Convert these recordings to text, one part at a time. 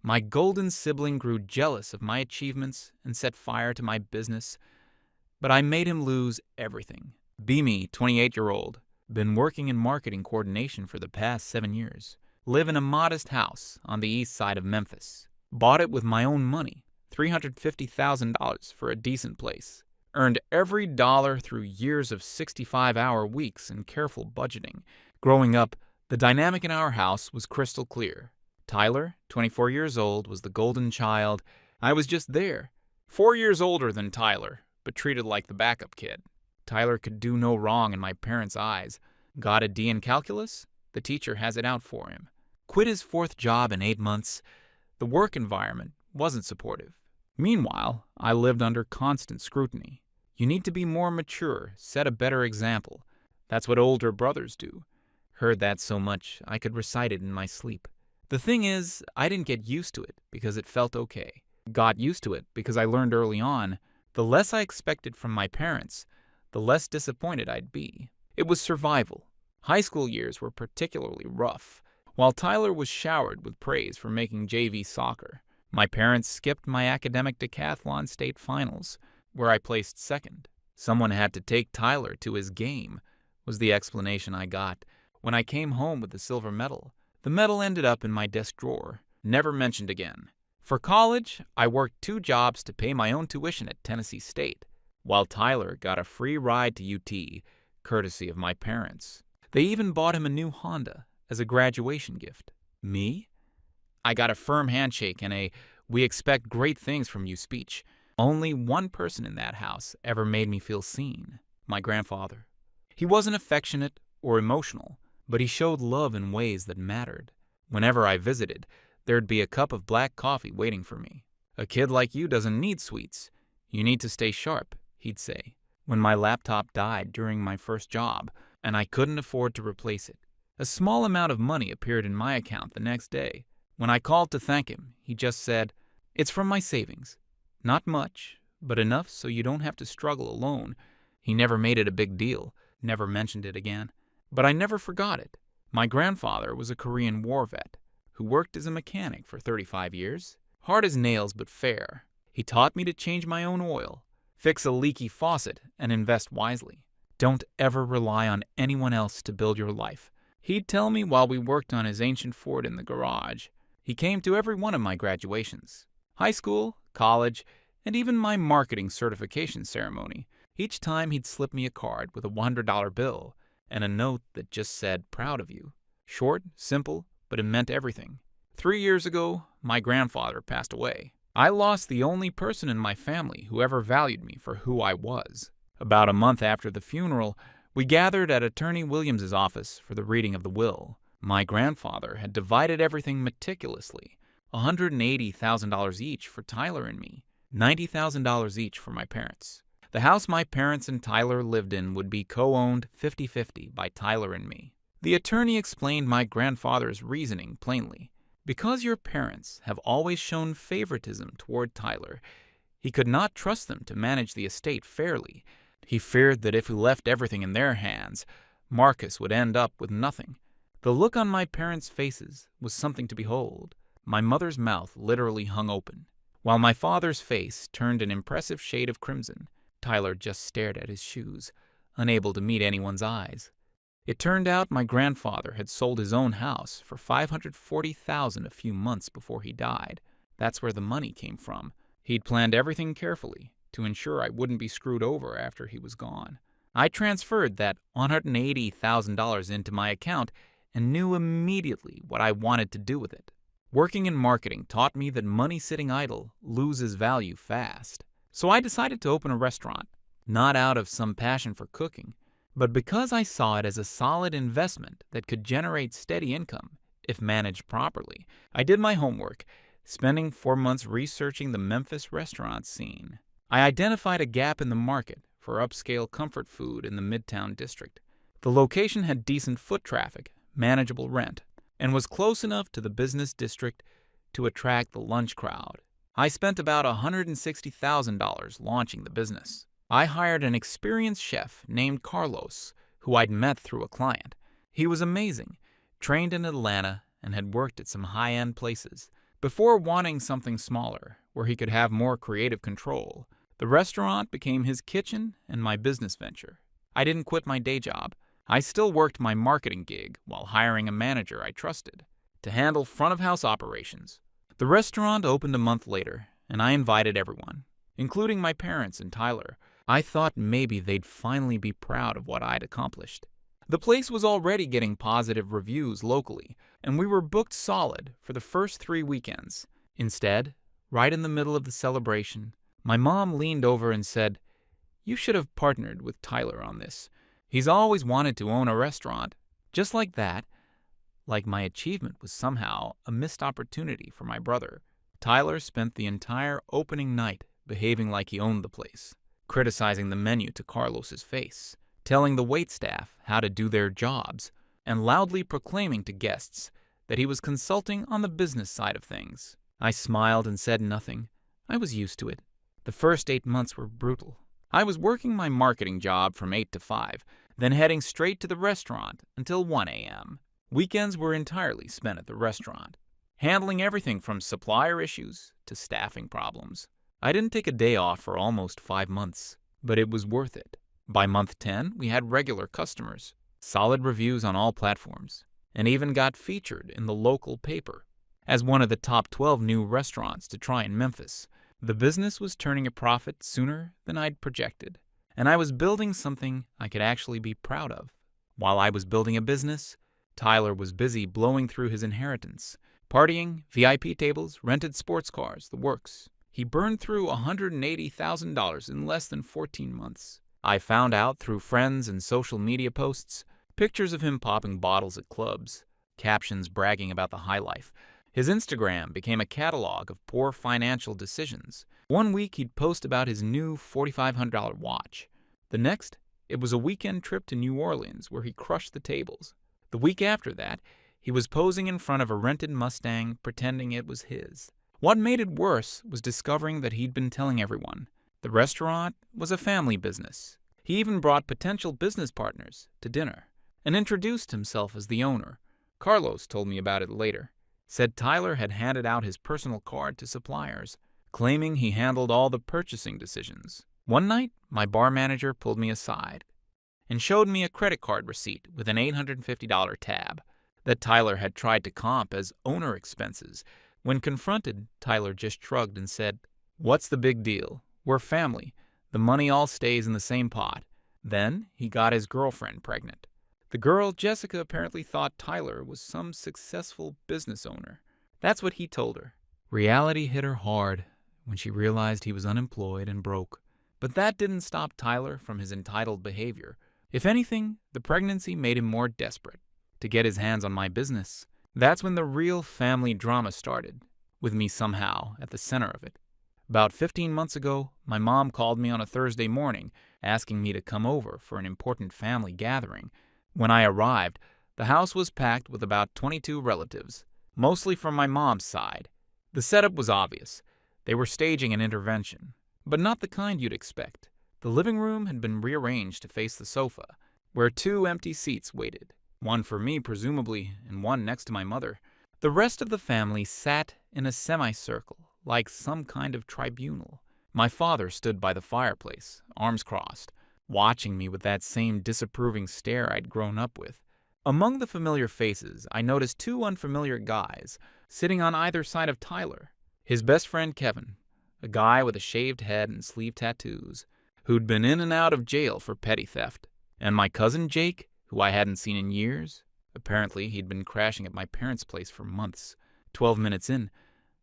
My golden sibling grew jealous of my achievements and set fire to my business, but I made him lose everything. Be 28-year-old, been working in marketing coordination for the past 7 years. Live in a modest house on the east side of Memphis. Bought it with my own money, $350,000 for a decent place. Earned every dollar through years of 65-hour weeks and careful budgeting. Growing up, the dynamic in our house was crystal clear. Tyler, 24 years old, was the golden child. I was just there. 4 years older than Tyler, but treated like the backup kid. Tyler could do no wrong in my parents' eyes. Got a D in calculus? The teacher has it out for him. Quit his 4th job in 8 months. The work environment wasn't supportive. Meanwhile, I lived under constant scrutiny. You need to be more mature, set a better example. That's what older brothers do. Heard that so much, I could recite it in my sleep. The thing is, I didn't get used to it because it felt okay. Got used to it because I learned early on, the less I expected from my parents, the less disappointed I'd be. It was survival. High school years were particularly rough. While Tyler was showered with praise for making JV soccer, my parents skipped my academic decathlon state finals, where I placed 2nd. Someone had to take Tyler to his game, was the explanation I got when I came home with the silver medal. The medal ended up in my desk drawer, never mentioned again. For college, I worked 2 jobs to pay my own tuition at Tennessee State, while Tyler got a free ride to UT, courtesy of my parents. They even bought him a new Honda as a graduation gift. Me? I got a firm handshake and a "we expect great things from you" speech. Only one person in that house ever made me feel seen, my grandfather. He wasn't affectionate or emotional, but he showed love in ways that mattered. Whenever I visited, there'd be a cup of black coffee waiting for me. "A kid like you doesn't need sweets. You need to stay sharp," he'd say. When my laptop died during my first job, and I couldn't afford to replace it, a small amount of money appeared in my account the next day. When I called to thank him, he just said, "It's from my savings. Not much, but enough so you don't have to struggle alone." He never made it a big deal, never mentioned it again. But I never forgot it. My grandfather was a Korean War vet who worked as a mechanic for 35 years. Hard as nails but fair. He taught me to change my own oil, fix a leaky faucet, and invest wisely. Don't ever rely on anyone else to build your life, he'd tell me while we worked on his ancient Ford in the garage. He came to every one of my graduations, high school, college, and even my marketing certification ceremony. Each time he'd slip me a card with a $100 bill and a note that just said, "Proud of you." Short, simple, but it meant everything. 3 years ago, my grandfather passed away. I lost the only person in my family who ever valued me for who I was. About a month after the funeral, we gathered at Attorney Williams's office for the reading of the will. My grandfather had divided everything meticulously, $180,000 each for Tyler and me, $90,000 each for my parents. The house my parents and Tyler lived in would be co-owned 50-50 by Tyler and me. The attorney explained my grandfather's reasoning plainly. Because your parents have always shown favoritism toward Tyler, he could not trust them to manage the estate fairly. He feared that if he left everything in their hands, Marcus would end up with nothing. The look on my parents' faces was something to behold. My mother's mouth literally hung open, while my father's face turned an impressive shade of crimson. Tyler just stared at his shoes, unable to meet anyone's eyes. It turned out my grandfather had sold his own house for $540,000 a few months before he died. That's where the money came from. He'd planned everything carefully to ensure I wouldn't be screwed over after he was gone. I transferred that $180,000 into my account and knew immediately what I wanted to do with it. Working in marketing taught me that money sitting idle loses value fast. So I decided to open a restaurant, not out of some passion for cooking, but because I saw it as a solid investment that could generate steady income if managed properly. I did my homework, spending 4 months researching the Memphis restaurant scene. I identified a gap in the market for upscale comfort food in the Midtown district. The location had decent foot traffic, manageable rent, and was close enough to the business district to attract the lunch crowd. I spent about $160,000 launching the business. I hired an experienced chef named Carlos, who I'd met through a client. He was amazing, trained in Atlanta, and had worked at some high-end places. Before wanting something smaller, where he could have more creative control, the restaurant became his kitchen and my business venture. I didn't quit my day job. I still worked my marketing gig while hiring a manager I trusted to handle front-of-house operations. The restaurant opened a month later, and I invited everyone, including my parents and Tyler. I thought maybe they'd finally be proud of what I'd accomplished. The place was already getting positive reviews locally, and we were booked solid for the first 3 weekends. Instead, right in the middle of the celebration, my mom leaned over and said, "You should have partnered with Tyler on this. He's always wanted to own a restaurant." Just like that, like my achievement was somehow a missed opportunity for my brother. Tyler spent the entire opening night behaving like he owned the place, criticizing the menu to Carlos's face, telling the waitstaff how to do their jobs, and loudly proclaiming to guests that he was consulting on the business side of things. I smiled and said nothing. I was used to it. The first 8 months were brutal. I was working my marketing job from 8 to 5, then heading straight to the restaurant until 1 a.m. Weekends were entirely spent at the restaurant, handling everything from supplier issues to staffing problems. I didn't take a day off for almost 5 months, but it was worth it. By month 10, we had regular customers, solid reviews on all platforms, and even got featured in the local paper as one of the top 12 new restaurants to try in Memphis. The business was turning a profit sooner than I'd projected, and I was building something I could actually be proud of. While I was building a business, Tyler was busy blowing through his inheritance, partying, VIP tables, rented sports cars, the works. He burned through $180,000 in less than 14 months. I found out through friends and social media posts, pictures of him popping bottles at clubs, captions bragging about the high life. His Instagram became a catalog of poor financial decisions. One week he'd post about his new $4,500 watch. The next, it was a weekend trip to New Orleans where he crushed the tables. The week after that, he was posing in front of a rented Mustang pretending it was his. What made it worse was discovering that he'd been telling everyone the restaurant was a family business. He even brought potential business partners to dinner and introduced himself as the owner. Carlos told me about it later. Said Tyler had handed out his personal card to suppliers, claiming he handled all the purchasing decisions. One night, my bar manager pulled me aside and showed me a credit card receipt with an $850 tab that Tyler had tried to comp as owner expenses. When confronted, Tyler just shrugged and said, "What's the big deal? We're family. The money all stays in the same pot." Then he got his girlfriend pregnant. The girl, Jessica, apparently thought Tyler was some successful business owner. That's what he told her. Reality hit her hard when she realized he was unemployed and broke. But that didn't stop Tyler from his entitled behavior. If anything, the pregnancy made him more desperate to get his hands on my business. That's when the real family drama started, with me somehow at the center of it. About 15 months ago, my mom called me on a Thursday morning, asking me to come over for an important family gathering. When I arrived, the house was packed with about 22 relatives, mostly from my mom's side. The setup was obvious. They were staging an intervention, but not the kind you'd expect. The living room had been rearranged to face the sofa, where 2 empty seats waited, one for me presumably, and one next to my mother. The rest of the family sat in a semicircle, like some kind of tribunal. My father stood by the fireplace, arms crossed, watching me with that same disapproving stare I'd grown up with. Among the familiar faces, I noticed 2 unfamiliar guys sitting on either side of Tyler. His best friend Kevin, a guy with a shaved head and sleeve tattoos, who'd been in and out of jail for petty theft, and my cousin Jake, who I hadn't seen in years. Apparently, he'd been crashing at my parents' place for months. 12 minutes in,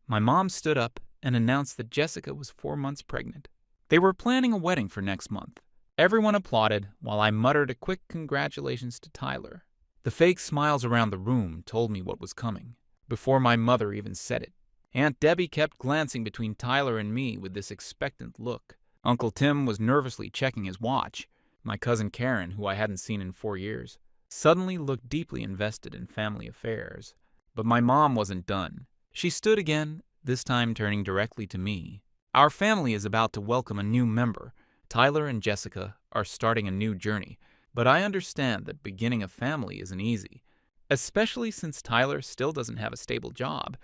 my mom stood up and announced that Jessica was 4 months pregnant. They were planning a wedding for next month. Everyone applauded while I muttered a quick congratulations to Tyler. The fake smiles around the room told me what was coming, before my mother even said it. Aunt Debbie kept glancing between Tyler and me with this expectant look. Uncle Tim was nervously checking his watch. My cousin Karen, who I hadn't seen in 4 years, suddenly looked deeply invested in family affairs. But my mom wasn't done. She stood again, this time turning directly to me. "Our family is about to welcome a new member. Tyler and Jessica are starting a new journey, but I understand that beginning a family isn't easy, especially since Tyler still doesn't have a stable job.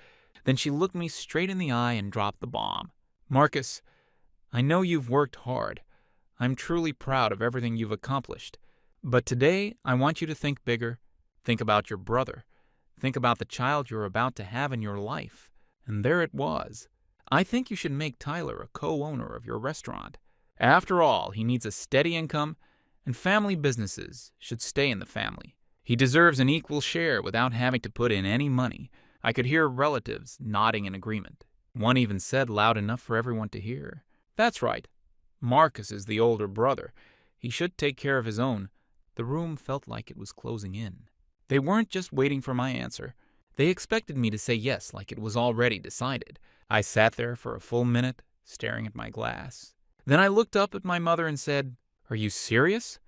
Then she looked me straight in the eye and dropped the bomb. "Marcus, I know you've worked hard. I'm truly proud of everything you've accomplished. But today, I want you to think bigger. Think about your brother. Think about the child you're about to have in your life." And there it was. "I think you should make Tyler a co-owner of your restaurant. After all, he needs a steady income, and family businesses should stay in the family. He deserves an equal share without having to put in any money." I could hear relatives nodding in agreement. One even said loud enough for everyone to hear, "That's right. Marcus is the older brother. He should take care of his own." The room felt like it was closing in. They weren't just waiting for my answer. They expected me to say yes like it was already decided. I sat there for a full minute, staring at my glass. Then I looked up at my mother and said, "Are you serious?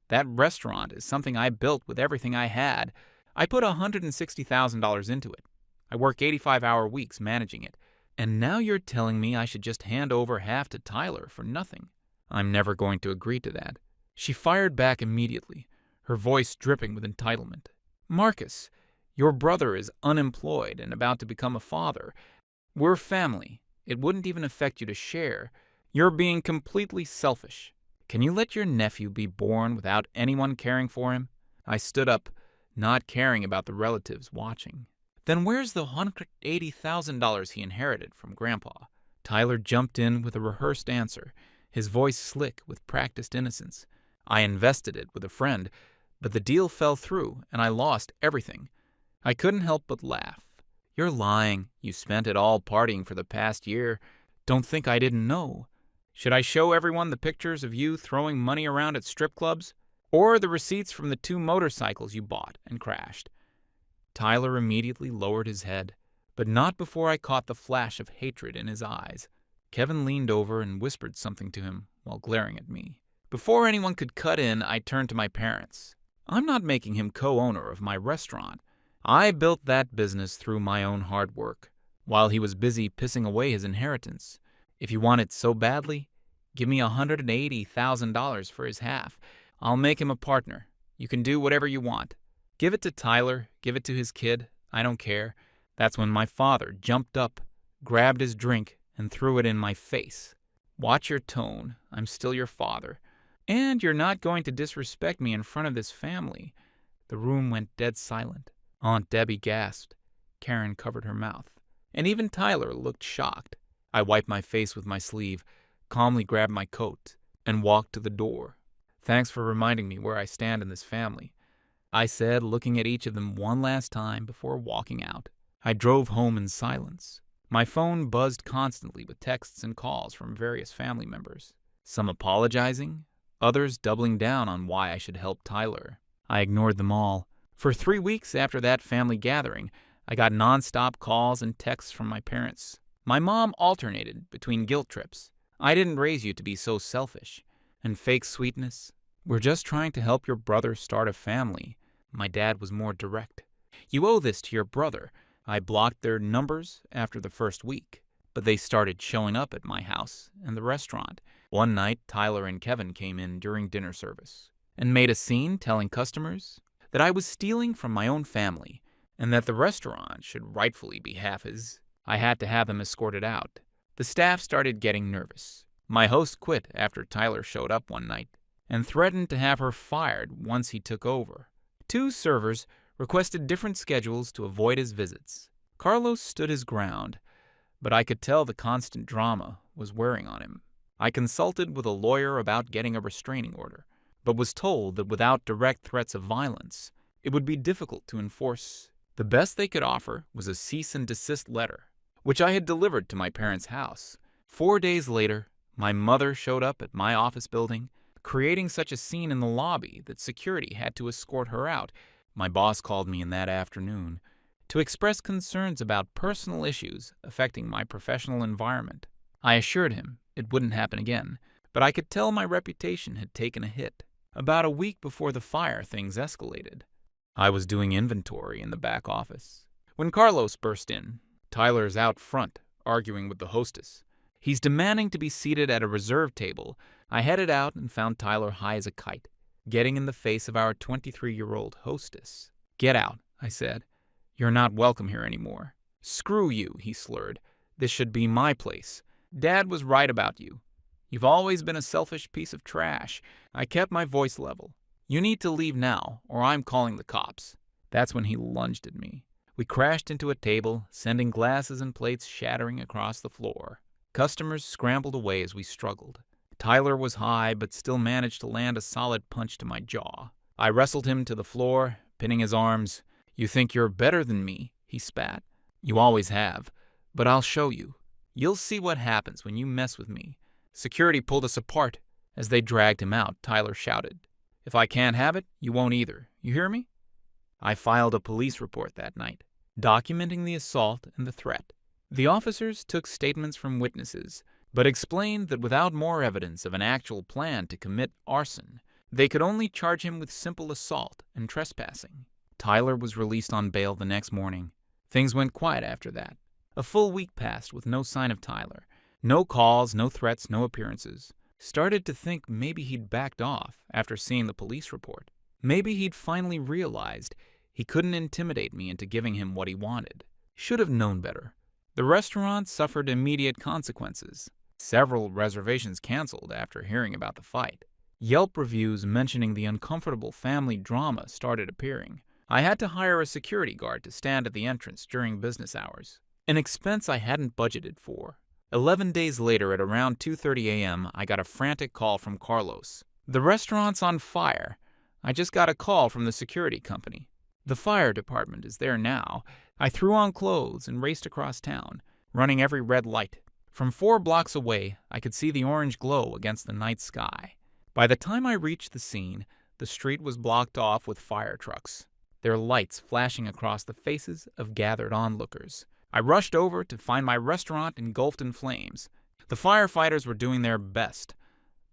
That restaurant is something I built with everything I had. I put $160,000 into it. I work 85-hour weeks managing it. And now you're telling me I should just hand over half to Tyler for nothing? I'm never going to agree to that." She fired back immediately, her voice dripping with entitlement. "Marcus, your brother is unemployed and about to become a father. We're family. It wouldn't even affect you to share. You're being completely selfish. Can you let your nephew be born without anyone caring for him?" I stood up, not caring about the relatives watching. "Then where's the $180,000 he inherited from Grandpa?" Tyler jumped in with a rehearsed answer, his voice slick with practiced innocence. "I invested it with a friend, but the deal fell through and I lost everything." I couldn't help but laugh. "You're lying. You spent it all partying for the past year. Don't think I didn't know. Should I show everyone the pictures of you throwing money around at strip clubs? Or the receipts from the 2 motorcycles you bought and crashed?" Tyler immediately lowered his head, but not before I caught the flash of hatred in his eyes. Kevin leaned over and whispered something to him while glaring at me. Before anyone could cut in, I turned to my parents. "I'm not making him co-owner of my restaurant. I built that business through my own hard work, while he was busy pissing away his inheritance. If you want it so badly, give me $180,000 for his half. I'll make him a partner. You can do whatever you want. Give it to Tyler, give it to his kid, I don't care." That's when my father jumped up, grabbed his drink, and threw it in my face. "Watch your tone. I'm still your father. And you're not going to disrespect me in front of this family." The room went dead silent. Aunt Debbie gasped. Karen covered her mouth. And even Tyler looked shocked. I wiped my face with my sleeve, calmly grabbed my coat, and walked to the door. "Thanks for reminding me where I stand in this family," I said, looking at each of them one last time before walking out. I drove home in silence. My phone buzzed constantly with texts and calls from various family members, some apologizing, others doubling down on why I should help Tyler. I ignored them all. For 3 weeks after that family gathering, I got nonstop calls and texts from my parents. My mom alternated between guilt trips, "I didn't raise you to be so selfish," and fake sweetness, "We're just trying to help your brother start a family." My dad was more direct. "You owe this to your brother." I blocked their numbers after the first week, but they started showing up at my house and the restaurant. One night, Tyler and Kevin came in during dinner service and made a scene telling customers that I was stealing from my own family and that the restaurant should rightfully be half his. I had to have them escorted out. The staff started getting nervous. My host quit after Tyler showed up one night and threatened to have her fired once he took over. 2 servers requested different schedules to avoid his visits. Carlos stood his ground, but I could tell the constant drama was wearing on him. I consulted with a lawyer about getting a restraining order, but was told that without direct threats of violence, it would be difficult to enforce. The best they could offer was a cease and desist letter, which I had delivered to my parents' house. 4 days later, my mother showed up at my office building, creating such a scene in the lobby that security had to escort her out. My boss called me in that afternoon to express concerns about personal issues affecting my professional environment. I assured him it wouldn't happen again, but I could tell my reputation had taken a hit. About a week before the fire, things escalated. I was doing inventory in the back office when Carlos burst in. Tyler's out front, arguing with the hostess. He's demanding to be seated at a reserve table. I headed out and found Tyler high as a kite, getting in the face of our 23-year-old hostess. "Get out," I said. "You're not welcome here anymore." "Screw you," he slurred. "This should be my place. Dad was right about you. You've always been a selfish piece of trash." I kept my voice level. "You need to leave now, or I'm calling the cops." That's when he lunged at me. We crashed into a table, sending glasses and plates shattering across the floor. Customers scrambled away as we struggled. Tyler was high, but still managed to land a solid punch to my jaw. I wrestled him to the floor, pinning his arms. "You think you're better than me," he spat. "You always have. But I'll show you. You'll see what happens when you mess with me." Security pulled us apart. As they dragged him out, Tyler shouted, "If I can't have it, you won't either. You hear me?" I filed a police report that night, documenting the assault and the threat. The officers took statements from witnesses, but explained that without more evidence of an actual plan to commit arson, they could only charge him with simple assault and trespassing. Tyler was released on bail the next morning. Things went quiet after that. A full week passed with no sign of Tyler. No calls, no threats, no appearances. Started to think maybe he'd backed off after seeing the police report. Maybe he'd finally realized he couldn't intimidate me into giving him what he wanted. Should have known better. The restaurant suffered immediate consequences. Several reservations canceled after hearing about the fight. Yelp reviews mentioning the uncomfortable family drama started appearing. I had to hire a security guard to stand at the entrance during business hours, an expense I hadn't budgeted for. 11 days later at around 2:30 a.m., I got a frantic call from Carlos. "The restaurant's on fire. I just got a call from the security company. The fire department is there now." I threw on clothes and raced across town, running every red light. From 4 blocks away, I could see the orange glow against the night sky. By the time I reached the scene, the street was blocked off with fire trucks, their lights flashing across the faces of gathered onlookers. I rushed over to find my restaurant engulfed in flames. The firefighters were doing their best,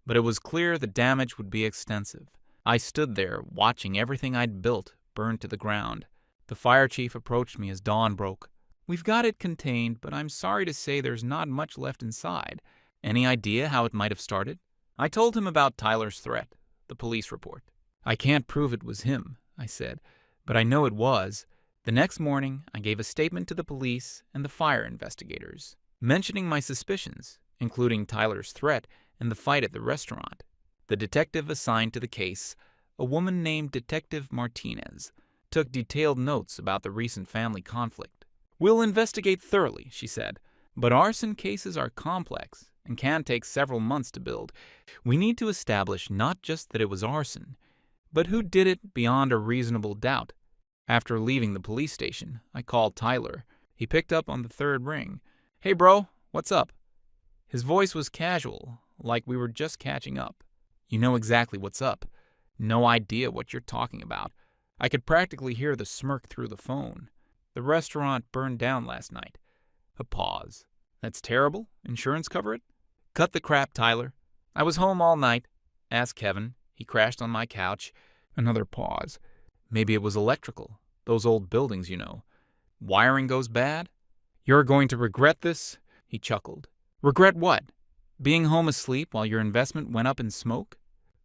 but it was clear the damage would be extensive. I stood there, watching everything I'd built burn to the ground. The fire chief approached me as dawn broke. "We've got it contained, but I'm sorry to say there's not much left inside. Any idea how it might have started?" I told him about Tyler's threat, the police report. "I can't prove it was him," I said, "but I know it was." The next morning, I gave a statement to the police and the fire investigators, mentioning my suspicions, including Tyler's threat and the fight at the restaurant. The detective assigned to the case, a woman named Detective Martinez, took detailed notes about the recent family conflict. "We'll investigate thoroughly," she said, "but arson cases are complex and can take several months to build. We need to establish not just that it was arson, but who did it beyond a reasonable doubt." After leaving the police station, I called Tyler. He picked up on the 3rd ring. "Hey bro, what's up?" His voice was casual, like we were just catching up. "You know exactly what's up." "No idea what you're talking about." I could practically hear the smirk through the phone. "The restaurant burned down last night." A pause. "That's terrible. Insurance cover it?" "Cut the crap, Tyler. I was home all night. Ask Kevin. He crashed on my couch." Another pause. "Maybe it was electrical. Those old buildings, you know. Wiring goes bad." "You're going to regret this," he chuckled. "Regret what? Being home asleep while your investment went up in smoke?"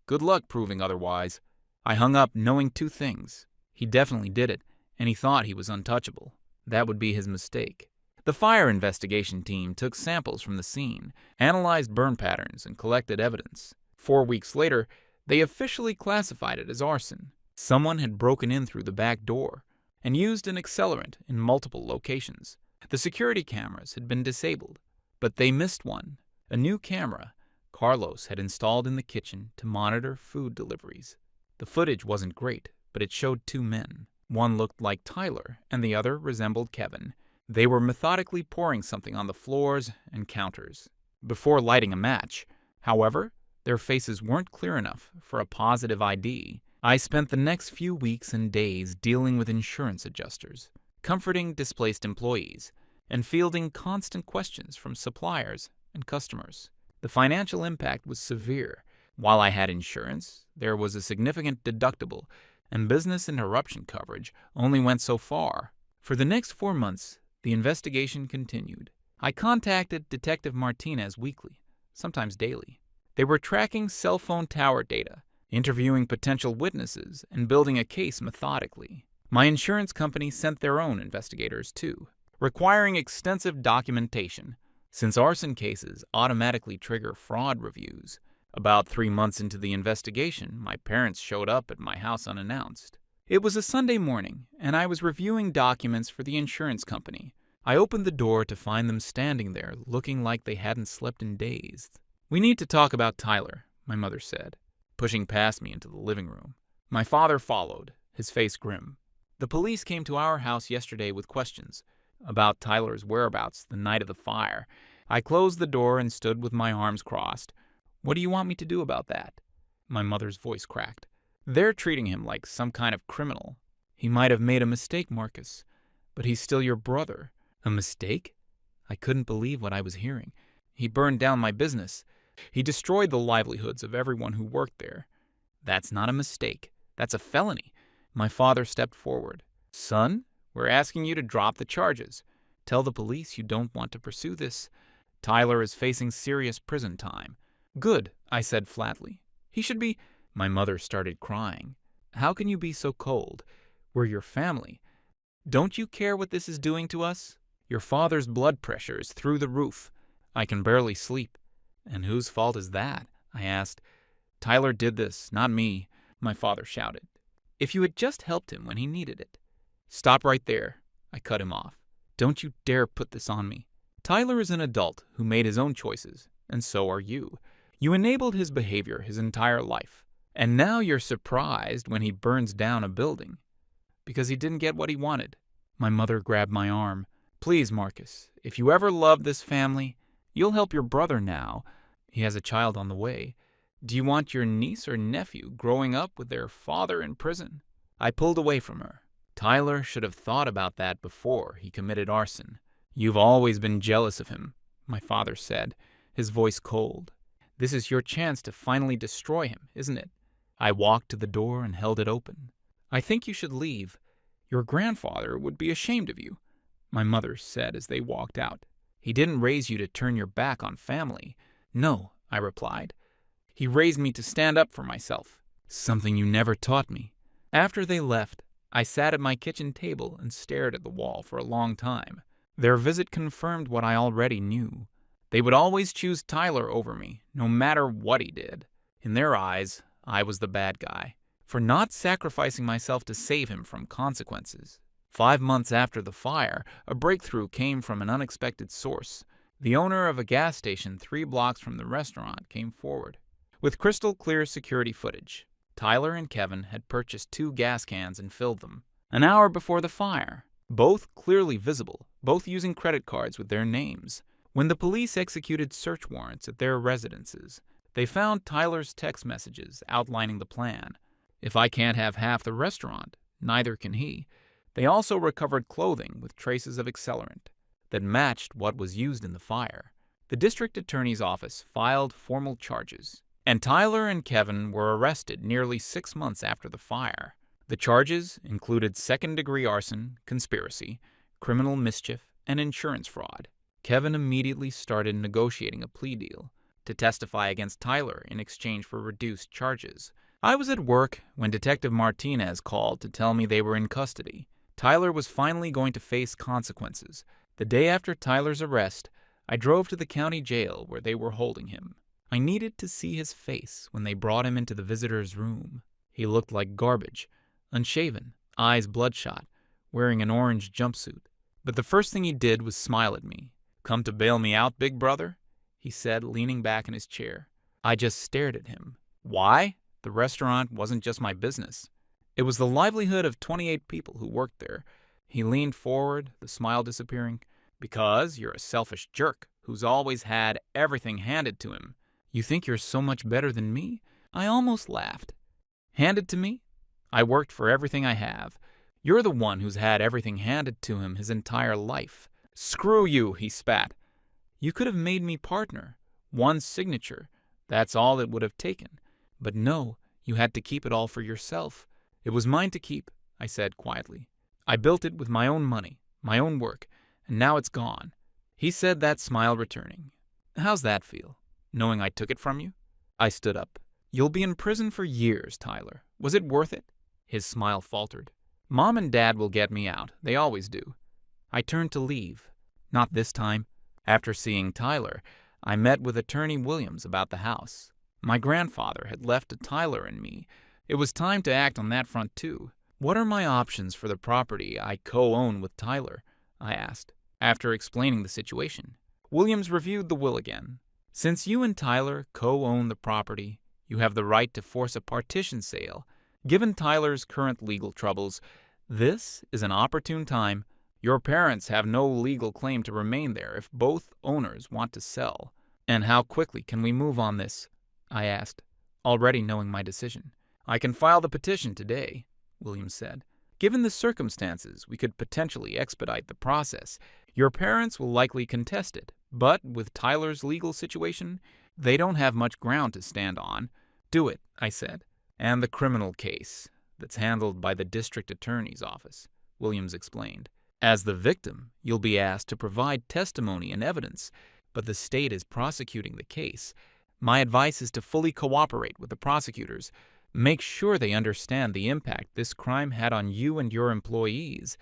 "Good luck proving otherwise." I hung up knowing 2 things. He definitely did it, and he thought he was untouchable. That would be his mistake. The fire investigation team took samples from the scene, analyzed burn patterns, and collected evidence. 4 weeks later, they officially classified it as arson. Someone had broken in through the back door and used an accelerant in multiple locations. The security cameras had been disabled, but they missed one, a new camera Carlos had installed in the kitchen to monitor food deliveries. The footage wasn't great, but it showed 2 men. One looked like Tyler, and the other resembled Kevin. They were methodically pouring something on the floors and counters before lighting a match. However, their faces weren't clear enough for a positive ID. I spent the next few weeks and days dealing with insurance adjusters, comforting displaced employees, and fielding constant questions from suppliers and customers. The financial impact was severe. While I had insurance, there was a significant deductible, and business interruption coverage only went so far. For the next 4 months, the investigation continued. I contacted Detective Martinez weekly, sometimes daily. They were tracking cell phone tower data, interviewing potential witnesses, and building a case methodically. My insurance company sent their own investigators, too. requiring extensive documentation, since arson cases automatically trigger fraud reviews. About 3 months into the investigation, my parents showed up at my house unannounced. It was a Sunday morning, and I was reviewing documents for the insurance company. I opened the door to find them standing there, looking like they hadn't slept in days. "We need to talk about Tyler," my mother said, pushing past me into the living room. My father followed, his face grim. "The police came to our house yesterday with questions about Tyler's whereabouts the night of the fire." I closed the door and stood with my arms crossed. "What do you want me to do about that?" My mother's voice cracked. "They're treating him like some kind of criminal. He might have made a mistake, Marcus, but he's still your brother." "A mistake?" I couldn't believe what I was hearing. "He burned down my business. He destroyed the livelihoods of everyone who worked there." "That's not a mistake. That's a felony." My father stepped forward. "Son, we're asking you to drop the charges. Tell the police you don't want to pursue this. Tyler is facing serious prison time." "Good," I said flatly. "He should be—" My mother started crying. "How can you be so cold? We're your family. Don't you care what this is doing to us? Your father's blood pressure is through the roof. I can barely sleep." "And whose fault is that?" I asked. "Tyler did this, not me," my father shouted. "If you had just helped him when he needed it." "Stop right there," I cut him off. "Don't you dare put this on me. Tyler is an adult who made his own choices, and so are you. You enabled his behavior his entire life, and now you're surprised when he burns down a building because he didn't get what he wanted." My mother grabbed my arm. "Please, Marcus, if you ever loved this family, you'll help your brother now. He has a child on the way. Do you want your niece or nephew growing up with their father in prison?" I pulled away from her. "Tyler should have thought about that before he committed arson. You've always been jealous of him," my father said, his voice cold. "This is your chance to finally destroy him, isn't it?" I walked to the door and held it open. "I think you should leave. Your grandfather would be ashamed of you," my mother said as they walked out. "He didn't raise you to turn your back on family." "No," I replied. "He raised me to stand up for myself, something you never taught me." After they left, I sat at my kitchen table and stared at the wall for a long time. Their visit confirmed what I already knew. They would always choose Tyler over me, no matter what he did. In their eyes, I was the bad guy, for not sacrificing myself to save him from consequences. 5 months after the fire, a breakthrough came from an unexpected source. The owner of a gas station 3 blocks from the restaurant came forward with crystal clear security footage. Tyler and Kevin had purchased 2 gas cans and filled them an hour before the fire, both clearly visible, both using credit cards with their names. When the police executed search warrants at their residences, they found Tyler's text messages outlining the plan. "If I can't have half the restaurant, neither can he." They also recovered clothing with traces of accelerant that matched what was used in the fire. The district attorney's office filed formal charges, and Tyler and Kevin were arrested nearly 6 months after the fire. The charges included second-degree arson, conspiracy, criminal mischief, and insurance fraud. Kevin immediately started negotiating a plea deal to testify against Tyler in exchange for reduced charges. I was at work when Detective Martinez called to tell me they were in custody. Tyler was finally going to face consequences. The day after Tyler's arrest, I drove to the county jail where they were holding him. I needed to see his face when they brought him into the visitor's room. He looked like garbage, unshaven, eyes bloodshot, wearing an orange jumpsuit. But the first thing he did was smile at me. "Come to bail me out, big brother?" he said, leaning back in his chair. I just stared at him. Why? The restaurant wasn't just my business. It was the livelihood of 28 people who worked there. He leaned forward, the smile disappearing. "Because you're a selfish jerk who's always had everything handed to him. You think you're so much better than me?" I almost laughed. "Handed to me? I worked for everything I have. You're the one who's had everything handed to him his entire life." "Screw you," he spat. "You could have made me partner. One signature. That's all it would have taken. But no, you had to keep it all for yourself." "It was mine to keep," I said quietly. "I built it with my own money, my own work, and now it's gone." He said, that smile returning. "How's that feel, knowing I took it from you?" I stood up. "You'll be in prison for years, Tyler. Was it worth it?" His smile faltered. "Mom and Dad will get me out. They always do. I turned to leave. Not this time. After seeing Tyler, I met with Attorney Williams about the house. My grandfather had left to Tyler and me. It was time to act on that front too. What are my options for the property I co-own with Tyler? I asked, after explaining the situation. Williams reviewed the will again. Since you and Tyler co-own the property, you have the right to force a partition sale. Given Tyler's current legal troubles, this is an opportune time. Your parents have no legal claim to remain there if both owners want to sell. And how quickly can we move on this? I asked, already knowing my decision. I can file the petition today, Williams said. Given the circumstances, we could potentially expedite the process. Your parents will likely contest it, but with Tyler's legal situation, they don't have much ground to stand on. Do it, I said. And the criminal case that's handled by the district attorney's office, Williams explained. As the victim, you'll be asked to provide testimony and evidence, but the state is prosecuting the case. My advice is to fully cooperate with the prosecutors. Make sure they understand the impact this crime had on you and your employees.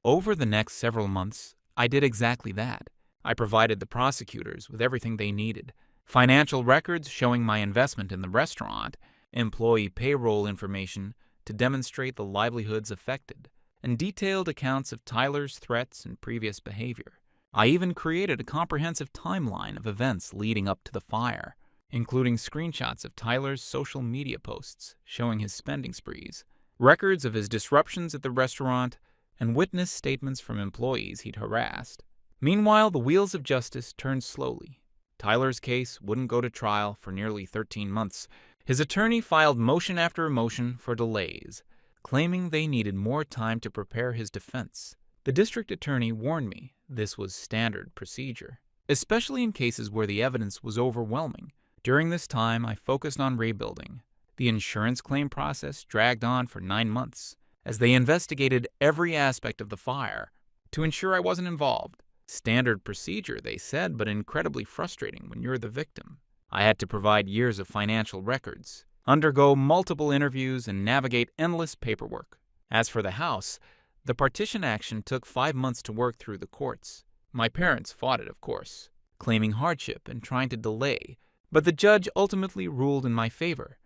Over the next several months, I did exactly that. I provided the prosecutors with everything they needed. Financial records showing my investment in the restaurant, employee payroll information to demonstrate the livelihoods affected, and detailed accounts of Tyler's threats and previous behavior. I even created a comprehensive timeline of events leading up to the fire, including screenshots of Tyler's social media posts showing his spending sprees, records of his disruptions at the restaurant, and witness statements from employees he'd harassed. Meanwhile, the wheels of justice turned slowly. Tyler's case wouldn't go to trial for nearly 13 months. His attorney filed motion after motion for delays, claiming they needed more time to prepare his defense. The district attorney warned me this was standard procedure, especially in cases where the evidence was overwhelming. During this time, I focused on rebuilding. The insurance claim process dragged on for 9 months, as they investigated every aspect of the fire to ensure I wasn't involved. Standard procedure, they said, but incredibly frustrating when you're the victim. I had to provide years of financial records, undergo multiple interviews, and navigate endless paperwork. As for the house, the partition action took 5 months to work through the courts. My parents fought it, of course, claiming hardship and trying to delay, but the judge ultimately ruled in my favor.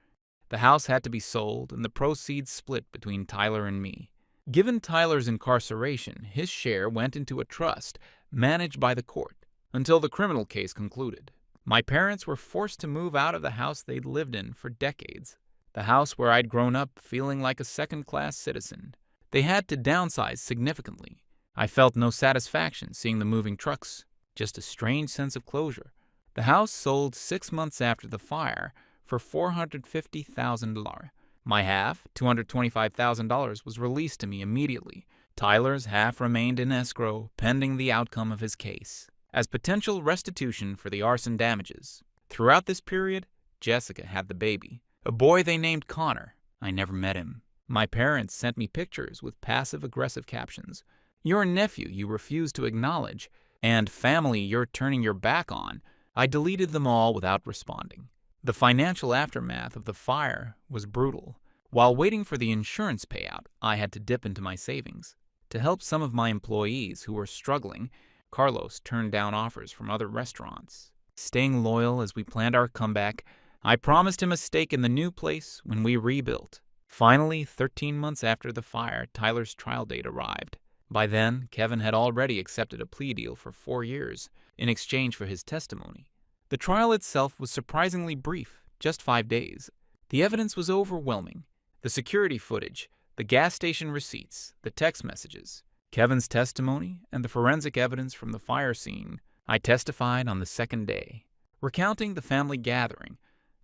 The house had to be sold and the proceeds split between Tyler and me. Given Tyler's incarceration, his share went into a trust managed by the court until the criminal case concluded. My parents were forced to move out of the house they'd lived in for decades, the house where I'd grown up feeling like a second-class citizen. They had to downsize significantly. I felt no satisfaction seeing the moving trucks, just a strange sense of closure. The house sold 6 months after the fire for $450,000. My half, $225,000, was released to me immediately. Tyler's half remained in escrow pending the outcome of his case, as potential restitution for the arson damages. Throughout this period, Jessica had the baby, a boy they named Connor. I never met him. My parents sent me pictures with passive-aggressive captions. "Your nephew you refuse to acknowledge," and "family you're turning your back on." I deleted them all without responding. The financial aftermath of the fire was brutal. While waiting for the insurance payout, I had to dip into my savings. To help some of my employees who were struggling, Carlos turned down offers from other restaurants. Staying loyal as we planned our comeback, I promised him a stake in the new place when we rebuilt. Finally, 13 months after the fire, Tyler's trial date arrived. By then, Kevin had already accepted a plea deal for 4 years in exchange for his testimony. The trial itself was surprisingly brief, just 5 days. The evidence was overwhelming. The security footage, the gas station receipts, the text messages, Kevin's testimony, and the forensic evidence from the fire scene. I testified on the second day, recounting the family gathering,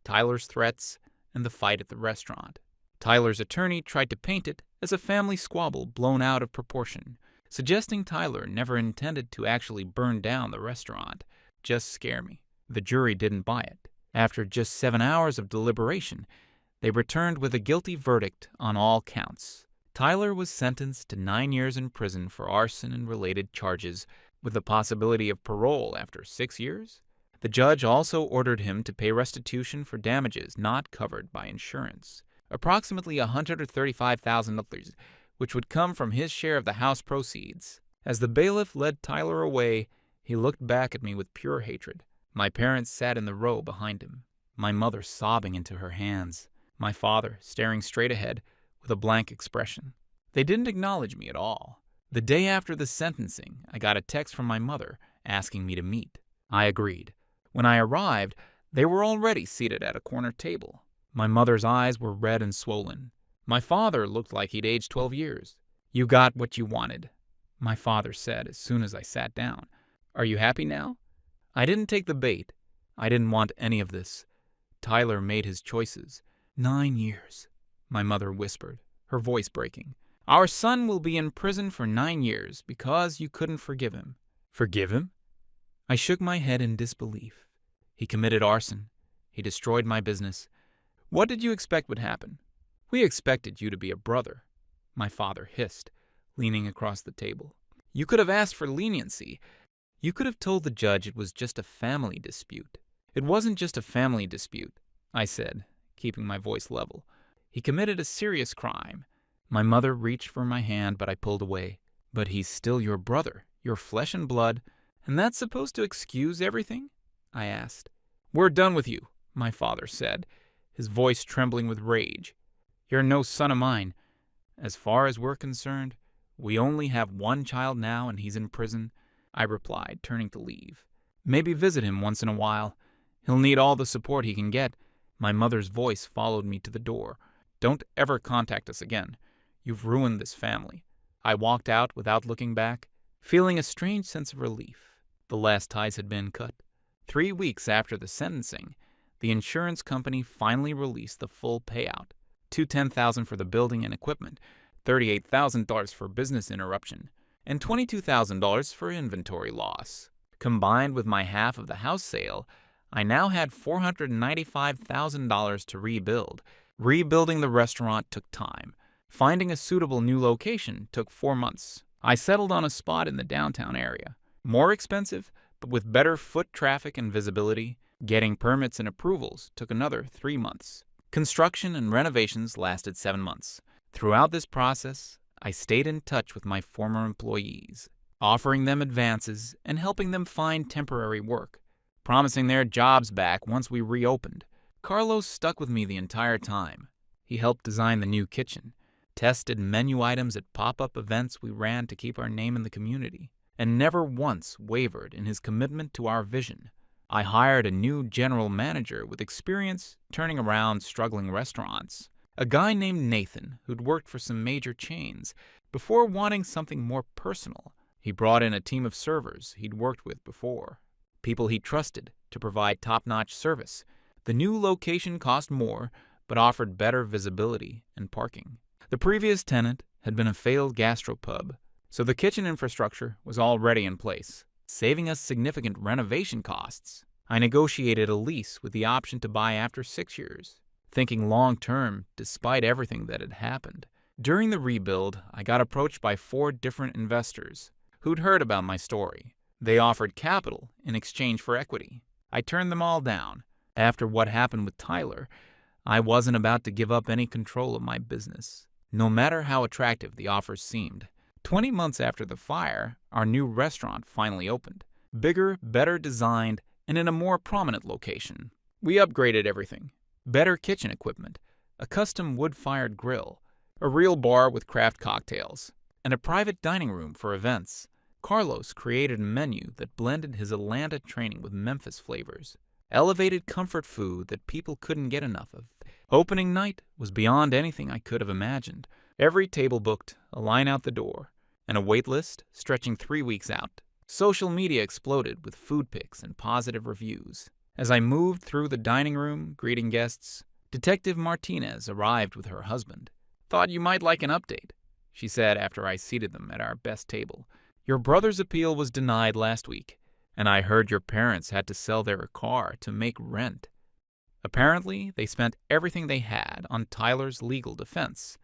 Tyler's threats, and the fight at the restaurant. Tyler's attorney tried to paint it as a family squabble blown out of proportion, suggesting Tyler never intended to actually burn down the restaurant, just scare me. The jury didn't buy it. After just 7 hours of deliberation, they returned with a guilty verdict on all counts. Tyler was sentenced to 9 years in prison for arson and related charges, with the possibility of parole after 6 years. The judge also ordered him to pay restitution for damages not covered by insurance, approximately $135,000, which would come from his share of the house proceeds, As the bailiff led Tyler away, he looked back at me with pure hatred. My parents sat in the row behind him, my mother sobbing into her hands, my father staring straight ahead with a blank expression. They didn't acknowledge me at all. The day after the sentencing, I got a text from my mother asking me to meet. I agreed. When I arrived, they were already seated at a corner table. My mother's eyes were red and swollen. My father looked like he'd aged 12 years. "You got what you wanted," my father said as soon as I sat down. "Are you happy now?" I didn't take the bait. I didn't want any of this. Tyler made his choices. 9 years, my mother whispered, her voice breaking. "Our son will be in prison for 9 years because you couldn't forgive him." Forgive him? I shook my head in disbelief. He committed arson. He destroyed my business. What did you expect would happen? "We expected you to be a brother," my father hissed, leaning across the table. "You could have asked for leniency. You could have told the judge it was just a family dispute." "It wasn't just a family dispute," I said, keeping my voice level. "He committed a serious crime." My mother reached for my hand, but I pulled away. "But he's still your brother, your flesh and blood, and that's supposed to excuse everything?" I asked. "We're done with you," my father said, his voice trembling with rage. "You're no son of mine. As far as we're concerned, we only have one child now and he's in prison," I replied, turning to leave. "Maybe visit him once in a while. He'll need all the support he can get." My mother's voice followed me to the door. "Don't ever contact us again. You've ruined this family." I walked out without looking back, feeling a strange sense of relief. The last ties had been cut. 3 weeks after the sentencing, the insurance company finally released the full payout. $210,000 for the building and equipment, $38,000 for business interruption, and $22,000 for inventory loss. Combined with my half of the house sale, I now had $495,000 to rebuild. Rebuilding the restaurant took time. Finding a suitable new location took 4 months. I settled on a spot in the downtown area. More expensive, but with better foot traffic and visibility. Getting permits and approvals took another 3 months. Construction and renovations lasted 7 months. Throughout this process, I stayed in touch with my former employees, offering them advances and helping them find temporary work, promising their jobs back once we reopened. Carlos stuck with me the entire time. He helped design the new kitchen, tested menu items at pop-up events we ran to keep our name in the community, and never once wavered in his commitment to our vision. I hired a new general manager with experience turning around struggling restaurants, a guy named Nathan who'd worked for some major chains. Before wanting something more personal, he brought in a team of servers he'd worked with before, people he trusted to provide top-notch service. The new location cost more, but offered better visibility and parking. The previous tenant had been a failed gastropub, so the kitchen infrastructure was already in place, saving us significant renovation costs. I negotiated a lease with the option to buy after 6 years, thinking long-term despite everything that had happened. During the rebuild, I got approached by 4 different investors who'd heard about my story. They offered capital in exchange for equity. I turned them all down. After what happened with Tyler, I wasn't about to give up any control of my business, no matter how attractive the offers seemed. 20 months after the fire, our new restaurant finally opened. Bigger, better designed, and in a more prominent location. We upgraded everything. Better kitchen equipment, a custom wood-fired grill, a real bar with craft cocktails, and a private dining room for events. Carlos created a menu that blended his Atlanta training with Memphis flavors. Elevated comfort food that people couldn't get enough of. Opening night was beyond anything I could have imagined. Every table booked, a line out the door, and a wait list stretching 3 weeks out. Social media exploded with food pics and positive reviews. As I moved through the dining room, greeting guests, Detective Martinez arrived with her husband. "Thought you might like an update," she said after I seated them at our best table. "Your brother's appeal was denied last week, and I heard your parents had to sell their car to make rent. Apparently, they spent everything they had on Tyler's legal defense."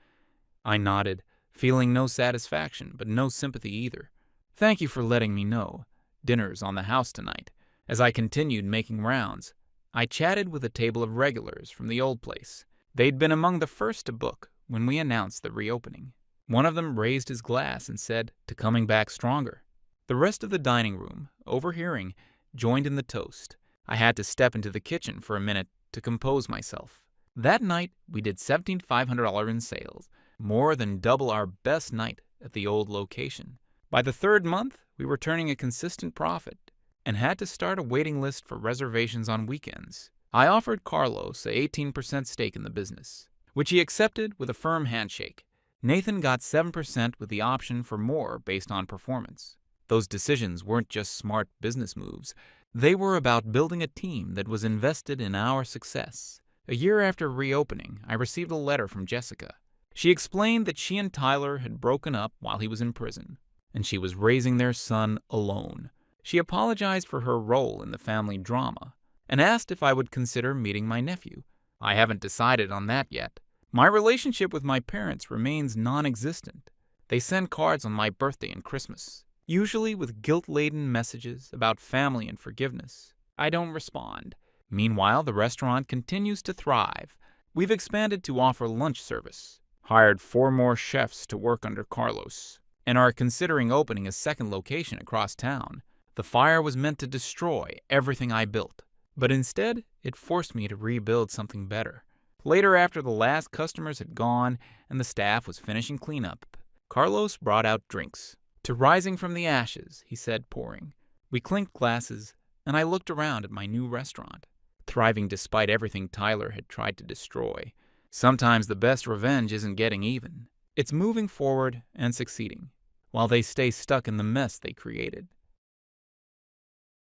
I nodded, feeling no satisfaction but no sympathy either. "Thank you for letting me know. Dinner's on the house tonight." As I continued making rounds, I chatted with a table of regulars from the old place. They'd been among the first to book when we announced the reopening. One of them raised his glass and said, "To coming back stronger." The rest of the dining room, overhearing, joined in the toast. I had to step into the kitchen for a minute to compose myself. That night, we did $1,700 in sales, more than double our best night at the old location. By the third month, we were turning a consistent profit and had to start a waiting list for reservations on weekends. I offered Carlos a 18% stake in the business, which he accepted with a firm handshake. Nathan got 7% with the option for more based on performance. Those decisions weren't just smart business moves. They were about building a team that was invested in our success. A year after reopening, I received a letter from Jessica. She explained that she and Tyler had broken up while he was in prison, and she was raising their son alone. She apologized for her role in the family drama and asked if I would consider meeting my nephew. I haven't decided on that yet. My relationship with my parents remains non-existent. They send cards on my birthday and Christmas, usually with guilt-laden messages about family and forgiveness. I don't respond. Meanwhile, the restaurant continues to thrive. We've expanded to offer lunch service, hired 4 more chefs to work under Carlos, and are considering opening a second location across town. The fire was meant to destroy everything I built, but instead it forced me to rebuild something better. Later, after the last customers had gone and the staff was finishing cleanup, Carlos brought out drinks. "To rising from the ashes," he said, pouring. We clinked glasses, and I looked around at my new restaurant, thriving despite everything Tyler had tried to destroy. Sometimes the best revenge isn't getting even. It's moving forward and succeeding, while they stay stuck in the mess they created.